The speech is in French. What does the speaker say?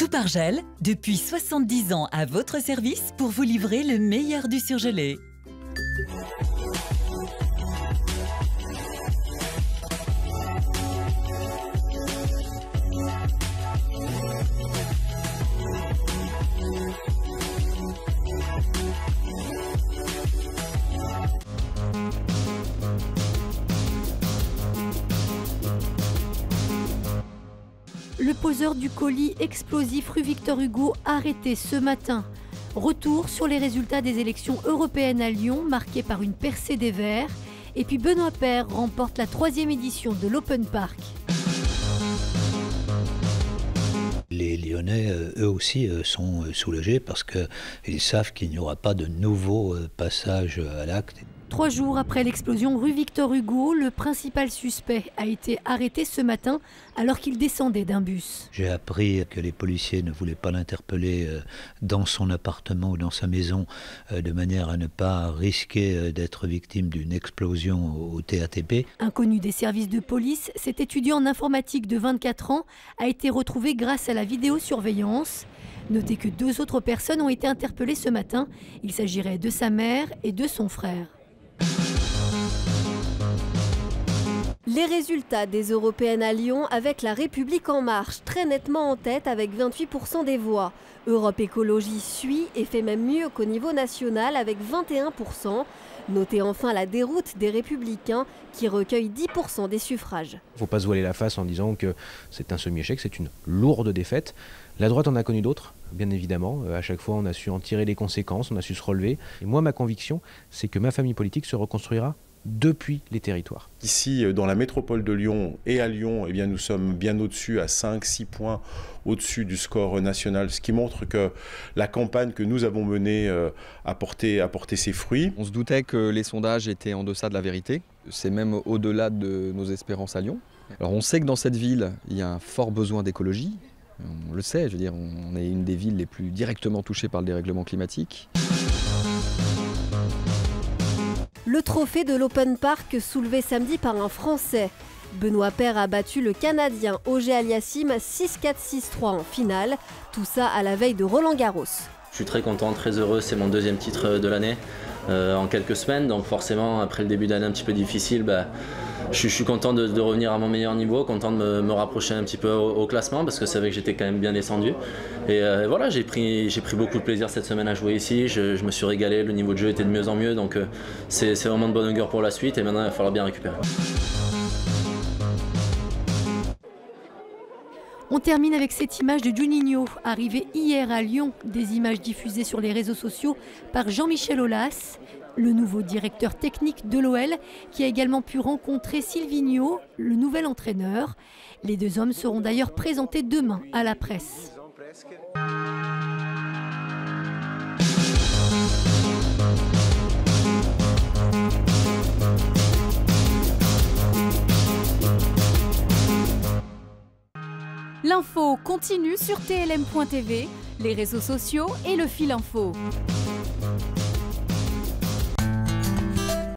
Toupargel, depuis 70 ans à votre service pour vous livrer le meilleur du surgelé. Le poseur du colis explosif rue Victor Hugo arrêté ce matin. Retour sur les résultats des élections européennes à Lyon, marquées par une percée des Verts. Et puis Benoît Paire remporte la 3e édition de l'Open Park. Les Lyonnais, eux aussi, sont soulagés parce qu'ils savent qu'il n'y aura pas de nouveau passage à l'acte. 3 jours après l'explosion rue Victor Hugo, le principal suspect a été arrêté ce matin alors qu'il descendait d'un bus. J'ai appris que les policiers ne voulaient pas l'interpeller dans son appartement ou dans sa maison de manière à ne pas risquer d'être victime d'une explosion au TATP. Inconnu des services de police, cet étudiant en informatique de 24 ans a été retrouvé grâce à la vidéosurveillance. Notez que 2 autres personnes ont été interpellées ce matin. Il s'agirait de sa mère et de son frère. Les résultats des européennes à Lyon avec La République en marche, très nettement en tête avec 28% des voix. Europe Écologie suit et fait même mieux qu'au niveau national avec 21%. Notez enfin la déroute des Républicains qui recueillent 10% des suffrages. Il ne faut pas se voiler la face en disant que c'est un semi-échec, c'est une lourde défaite. La droite en a connu d'autres, bien évidemment. À chaque fois, on a su en tirer les conséquences, on a su se relever. Et moi, ma conviction, c'est que ma famille politique se reconstruira depuis les territoires. Ici, dans la métropole de Lyon et à Lyon, eh bien, nous sommes bien au-dessus, à 5-6 points au-dessus du score national, ce qui montre que la campagne que nous avons menée a porté ses fruits. On se doutait que les sondages étaient en deçà de la vérité. C'est même au-delà de nos espérances à Lyon. Alors on sait que dans cette ville, il y a un fort besoin d'écologie. On le sait, je veux dire, on est une des villes les plus directement touchées par le dérèglement climatique. Le trophée de l'Open Park soulevé samedi par un Français. Benoît Paire a battu le Canadien Auger-Aliassime 6-4, 6-3 en finale. Tout ça à la veille de Roland-Garros. Je suis très content, très heureux. C'est mon 2e titre de l'année en quelques semaines. Donc forcément, après le début d'année un petit peu difficile, je suis content de revenir à mon meilleur niveau, content de me rapprocher un petit peu au classement parce que c'est vrai que j'étais quand même bien descendu. Et voilà, j'ai pris beaucoup de plaisir cette semaine à jouer ici. Je me suis régalé, le niveau de jeu était de mieux en mieux. Donc c'est vraiment de bonne augure pour la suite et maintenant il va falloir bien récupérer. On termine avec cette image de Juninho, arrivé hier à Lyon. Des images diffusées sur les réseaux sociaux par Jean-Michel Aulas, le nouveau directeur technique de l'OL, qui a également pu rencontrer Silvinho, le nouvel entraîneur. Les 2 hommes seront d'ailleurs présentés demain à la presse. L'info continue sur TLM.tv, les réseaux sociaux et le fil info.